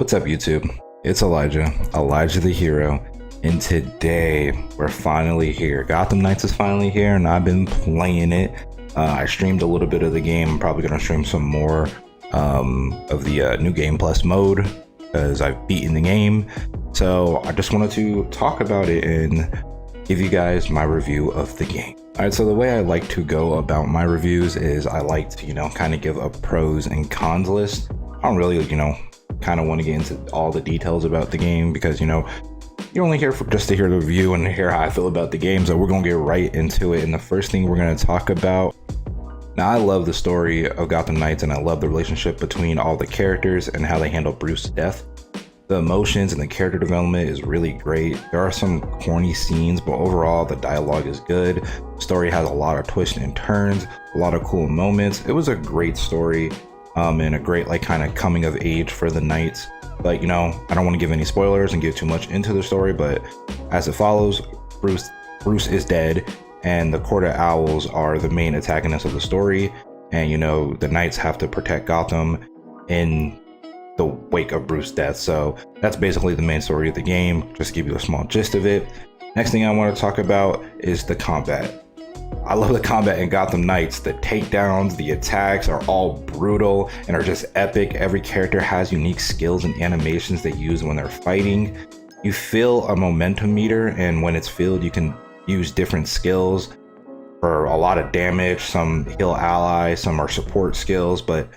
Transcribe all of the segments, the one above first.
What's up, YouTube? It's Elijah the hero, and today we're finally here. Gotham Knights is finally here, and I've been playing it. I streamed a little bit of the game. I'm probably gonna stream some more of the new Game Plus mode because I've beaten the game. So I just wanted to talk about it and give you guys my review of the game. All right, so the way I like to go about my reviews is I like to, kind of give a pros and cons list. I don't really, kind of want to get into all the details about the game because, you're only here for just to hear the review and hear how I feel about the game. So we're going to get right into it. And the first thing we're going to talk about. Now, I love the story of Gotham Knights and I love the relationship between all the characters and how they handle Bruce's death. The emotions and the character development is really great. There are some corny scenes, but overall the dialogue is good. The story has a lot of twists and turns, a lot of cool moments. It was a great story. And a great kind of coming of age for the Knights. But I don't want to give any spoilers and give too much into the story, but as it follows, Bruce is dead and the Court of Owls are the main antagonists of the story. And the Knights have to protect Gotham in the wake of Bruce's death. So that's basically the main story of the game. Just to give you a small gist of it. Next thing I want to talk about is the combat. I love the combat in Gotham Knights. The takedowns, the attacks are all brutal and are just epic. Every character has unique skills and animations they use when they're fighting. You feel a momentum meter, and when it's filled, you can use different skills for a lot of damage. Some heal allies, some are support skills, but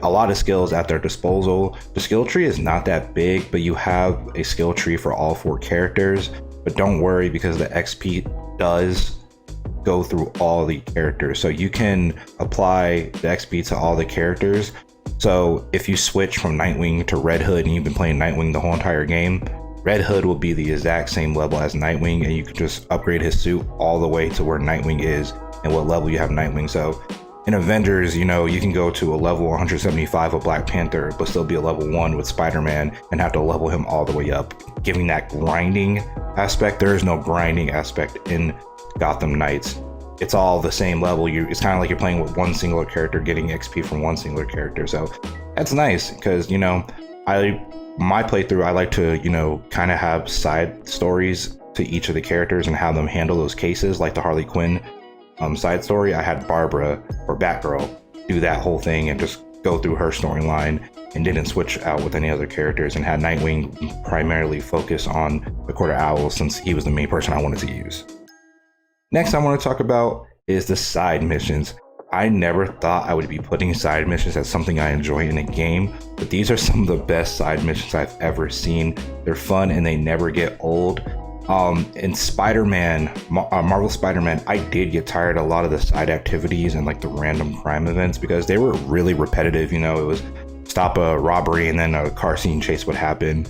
a lot of skills at their disposal. The skill tree is not that big, but you have a skill tree for all 4 characters. But don't worry, because the XP does go through all the characters, so you can apply the XP to all the characters. So if you switch from Nightwing to Red Hood and you've been playing Nightwing the whole entire game, Red Hood will be the exact same level as Nightwing, and you can just upgrade his suit all the way to where Nightwing is and what level you have Nightwing. So in Avengers, you can go to a level 175 of Black Panther but still be a level 1 with Spider-Man and have to level him all the way up, giving that grinding aspect. There is no grinding aspect in Gotham Knights. It's all the same level. It's kind of like you're playing with one singular character, getting XP from one singular character. So that's nice because my playthrough, I like to kind of have side stories to each of the characters and have them handle those cases, like the Harley Quinn side story. I had Barbara or Batgirl do that whole thing and just go through her storyline and didn't switch out with any other characters, and had Nightwing primarily focus on the Court of Owls since he was the main person I wanted to use. Next, I want to talk about is the side missions. I never thought I would be putting side missions as something I enjoy in a game, but these are some of the best side missions I've ever seen. They're fun and they never get old. In Spider-Man, Marvel Spider-Man, I did get tired of a lot of the side activities and the random crime events because they were really repetitive. It was stop a robbery and then a car scene chase would happen.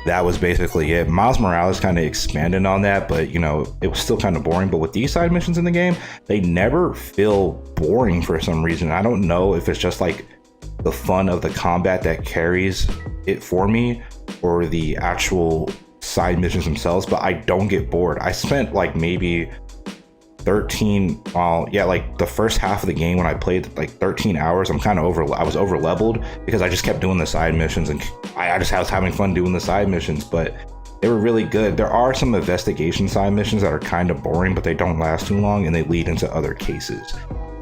That was basically it. Miles Morales kind of expanded on that, but it was still kind of boring. But with these side missions in the game, they never feel boring for some reason. I don't know if it's just the fun of the combat that carries it for me or the actual side missions themselves, but I don't get bored. I spent maybe 13, the first half of the game when I played 13 hours. I was over leveled because I just kept doing the side missions and I was having fun doing the side missions, but they were really good. There are some investigation side missions that are kind of boring, but they don't last too long and they lead into other cases.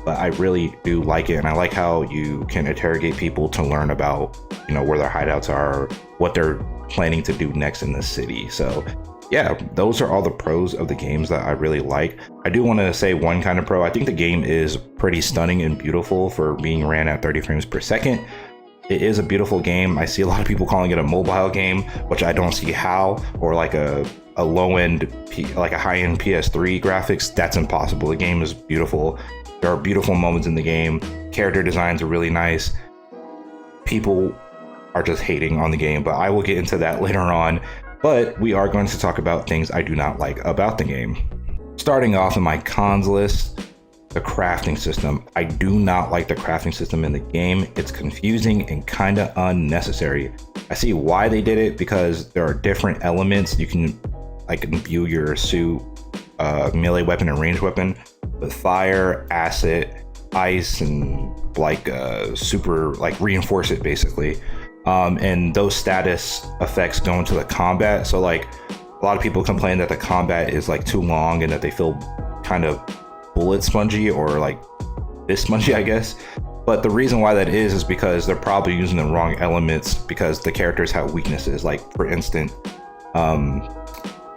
But I really do like it, and I like how you can interrogate people to learn about where their hideouts are, what they're planning to do next in the city. So yeah, those are all the pros of the games that I really like. I do want to say one kind of pro. I think the game is pretty stunning and beautiful for being ran at 30 frames per second. It is a beautiful game. I see a lot of people calling it a mobile game, which I don't see how, or a low-end, a high-end PS3 graphics. That's impossible. The game is beautiful. There are beautiful moments in the game. Character designs are really nice. People are just hating on the game, but I will get into that later on. But we are going to talk about things I do not like about the game. Starting off in my cons list, the crafting system. I do not like the crafting system in the game. It's confusing and kind of unnecessary. I see why they did it because there are different elements. You can imbue your suit, melee weapon and ranged weapon with fire, acid, ice, and super reinforce it basically. And those status effects go into the combat. So like a lot of people complain that the combat is like too long and that they feel kind of bullet spongy or like this spongy, I guess. But the reason why that is because they're probably using the wrong elements because the characters have weaknesses. Like for instance,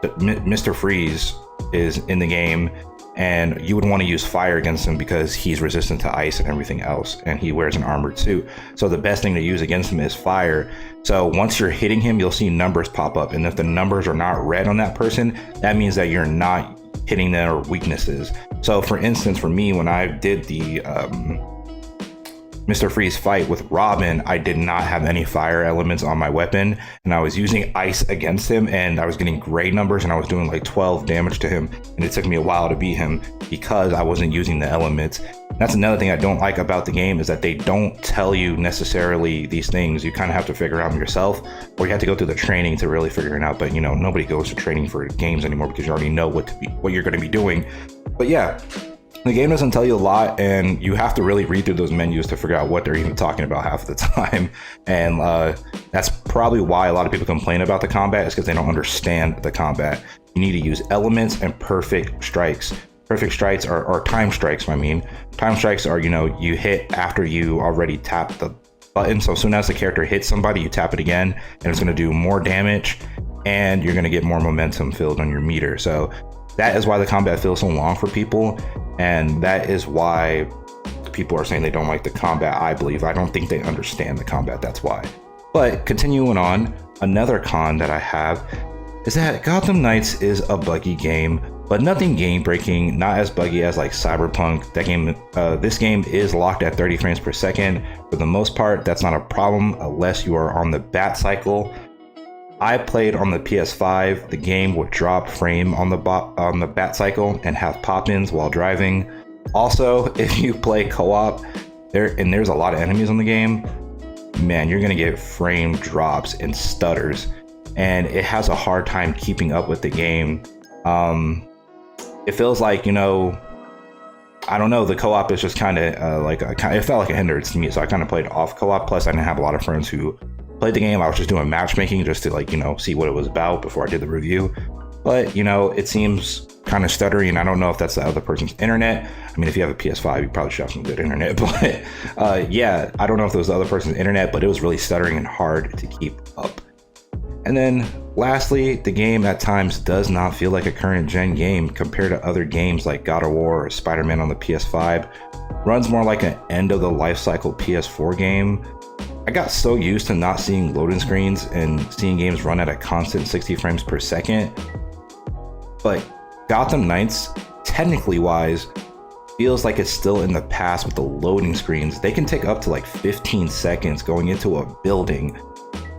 Mr. Freeze is in the game and you would want to use fire against him because he's resistant to ice and everything else, and he wears an armored suit. So the best thing to use against him is fire. So once you're hitting him, you'll see numbers pop up, and if the numbers are not red on that person, that means that you're not hitting their weaknesses. So for instance, for me, when I did the Mr. Freeze fight with Robin, I did not have any fire elements on my weapon, and I was using ice against him, and I was getting gray numbers, and I was doing like 12 damage to him, and it took me a while to beat him because I wasn't using the elements. That's another thing I don't like about the game, is that they don't tell you necessarily these things. You kind of have to figure it out yourself, or you have to go through the training to really figure it out. But you know, nobody goes to training for games anymore because you already know what you're going to be doing. But yeah, the game doesn't tell you a lot, and you have to really read through those menus to figure out what they're even talking about half the time. And that's probably why a lot of people complain about the combat, is because they don't understand the combat. You need to use elements and perfect strikes. Perfect strikes are time strikes, I mean. Time strikes are, you know, you hit after you already tap the button. So as soon as the character hits somebody, you tap it again, and it's going to do more damage, and you're going to get more momentum filled on your meter. So that is why the combat feels so long for people, and that is why people are saying they don't like the combat, I believe. I don't think they understand the combat, that's why. But continuing on, another con that I have is that Gotham Knights is a buggy game, but nothing game breaking, not as buggy as like Cyberpunk. This game is locked at 30 frames per second. For the most part, that's not a problem unless you are on the bat cycle. I played on the PS5. The game would drop frame on the bat cycle and have pop-ins while driving. Also, if you play co-op, there's a lot of enemies on the game, man, you're gonna get frame drops and stutters, and it has a hard time keeping up with the game. It feels like, you know, I don't know, the co-op is just kind of it felt like a hindrance to me, so I kind of played off co-op. Plus, I didn't have a lot of friends who played the game. I was just doing matchmaking just to, like, you know, see what it was about before I did the review. But, you know, it seems kind of stuttery, and I don't know if that's the other person's internet. I mean, if you have a PS5, you probably should have some good internet. But yeah, I don't know if it was the other person's internet, but it was really stuttering and hard to keep up. And then lastly, the game at times does not feel like a current gen game compared to other games like God of War or Spider-Man on the PS5. Runs more like an end of the life cycle PS4 game. I got so used to not seeing loading screens and seeing games run at a constant 60 frames per second. But Gotham Knights, technically wise, feels like it's still in the past with the loading screens. They can take up to like 15 seconds going into a building.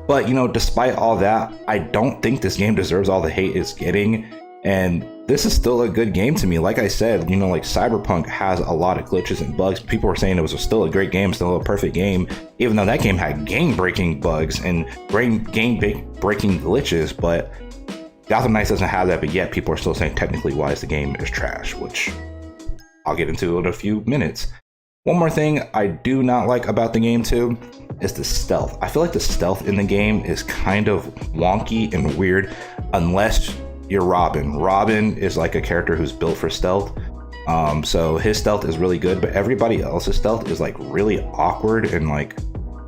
But, you know, despite all that, I don't think this game deserves all the hate it's getting. And this is still a good game to me. Like I said, you know, like Cyberpunk has a lot of glitches and bugs. People were saying it was still a great game, still a perfect game, even though that game had game-breaking bugs and game-breaking glitches. But Gotham Knights doesn't have that, but yet people are still saying technically wise the game is trash, which I'll get into in a few minutes. One more thing I do not like about the game too is the stealth. I feel like the stealth in the game is kind of wonky and weird unless you're Robin. Robin is like a character who's built for stealth. So his stealth is really good, but everybody else's stealth is like really awkward and like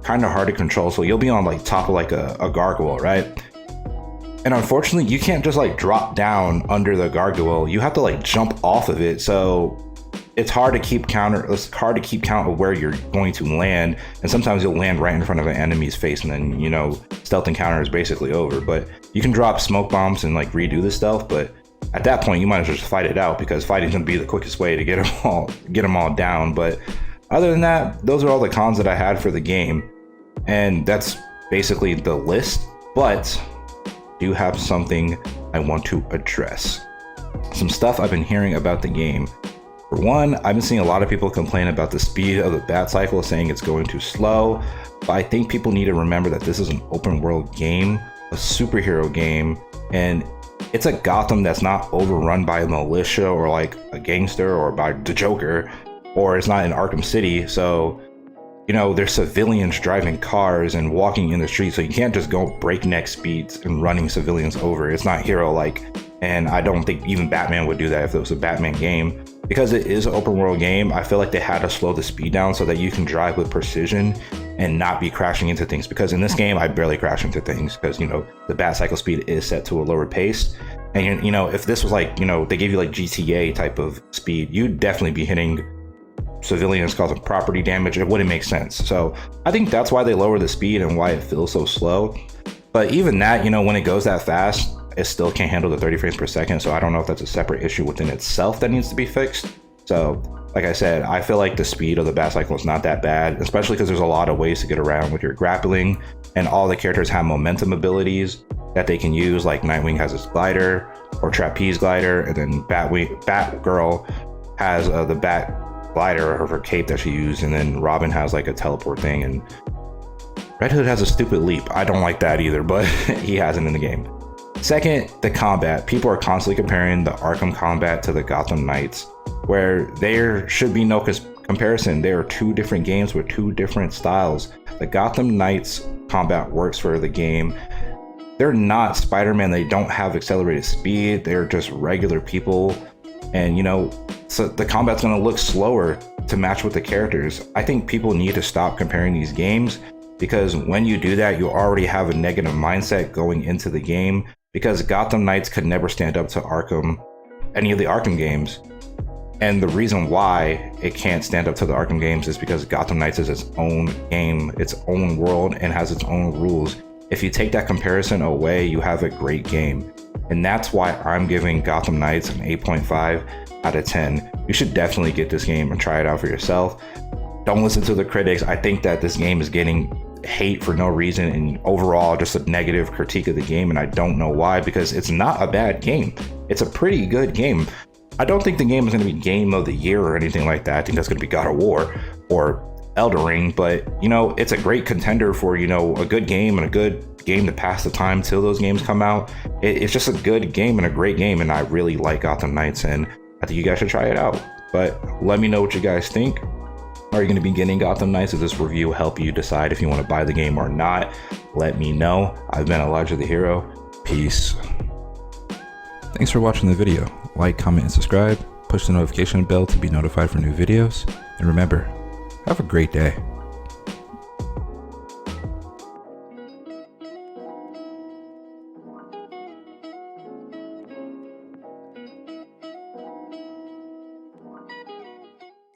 kind of hard to control. So you'll be on like top of like a gargoyle, right? And unfortunately, you can't just like drop down under the gargoyle. You have to like jump off of it. So it's hard to keep count of where you're going to land, and sometimes you'll land right in front of an enemy's face, and then, you know, stealth encounter is basically over. But you can drop smoke bombs and like redo the stealth, but at that point you might as well just fight it out, because fighting's gonna be the quickest way to get them all down. But other than that, those are all the cons that I had for the game, and that's basically the list. But I do have something I want to address. Some stuff I've been hearing about the game. For one, I've been seeing a lot of people complain about the speed of the bat cycle, saying it's going too slow. But I think people need to remember that this is an open world game, a superhero game, and it's a Gotham that's not overrun by a militia or like a gangster or by the Joker, or it's not in Arkham City. So you know, there's civilians driving cars and walking in the street, so you can't just go breakneck speeds and running civilians over. It's not hero-like, and I don't think even Batman would do that if it was a Batman game. Because it is an open world game, I feel like they had to slow the speed down so that you can drive with precision and not be crashing into things. Because in this game, I barely crash into things because, you know, the bat cycle speed is set to a lower pace. And, you know, if this was like, you know, they gave you like GTA type of speed, you'd definitely be hitting civilians, causing property damage. It wouldn't make sense. So I think that's why they lower the speed and why it feels so slow. But even that, you know, when it goes that fast, it still can't handle the 30 frames per second. So I don't know if that's a separate issue within itself that needs to be fixed. So like I said, I feel like the speed of the bat cycle is not that bad, especially because there's a lot of ways to get around with your grappling, and all the characters have momentum abilities that they can use. Like Nightwing has his glider or trapeze glider, and then Batgirl has the bat glider or her cape that she used, and then Robin has like a teleport thing, and Red Hood has a stupid leap. I don't like that either, but he has it in the game. Second, the combat. People are constantly comparing the Arkham combat to the Gotham Knights, where there should be no comparison. There are two different games with two different styles. The Gotham Knights combat works for the game. They're not Spider-Man. They don't have accelerated speed. They're just regular people. And, you know, so the combat's going to look slower to match with the characters. I think people need to stop comparing these games, because when you do that, you already have a negative mindset going into the game, because Gotham Knights could never stand up to Arkham, any of the Arkham games. And the reason why it can't stand up to the Arkham games is because Gotham Knights is its own game, its own world, and has its own rules. If you take that comparison away, you have a great game. And that's why I'm giving Gotham Knights an 8.5 out of 10. You should definitely get this game and try it out for yourself. Don't listen to the critics. I think that this game is getting hate for no reason, and overall just a negative critique of the game, and I don't know why, because it's not a bad game. It's a pretty good game. I don't think the game is going to be game of the year or anything like that. I think that's going to be God of War or Elden Ring, but you know, it's a great contender for, you know, a good game and a good game to pass the time till those games come out. It's just a good game and a great game, and I really like Gotham Knights, and I think you guys should try it out. But let me know what you guys think. Are you going to be getting Gotham Knights? Does this review help you decide if you want to buy the game or not? Let me know. I've been Elijah the Hero. Peace. Thanks for watching the video. Like, comment, and subscribe. Push the notification bell to be notified for new videos. And remember, have a great day.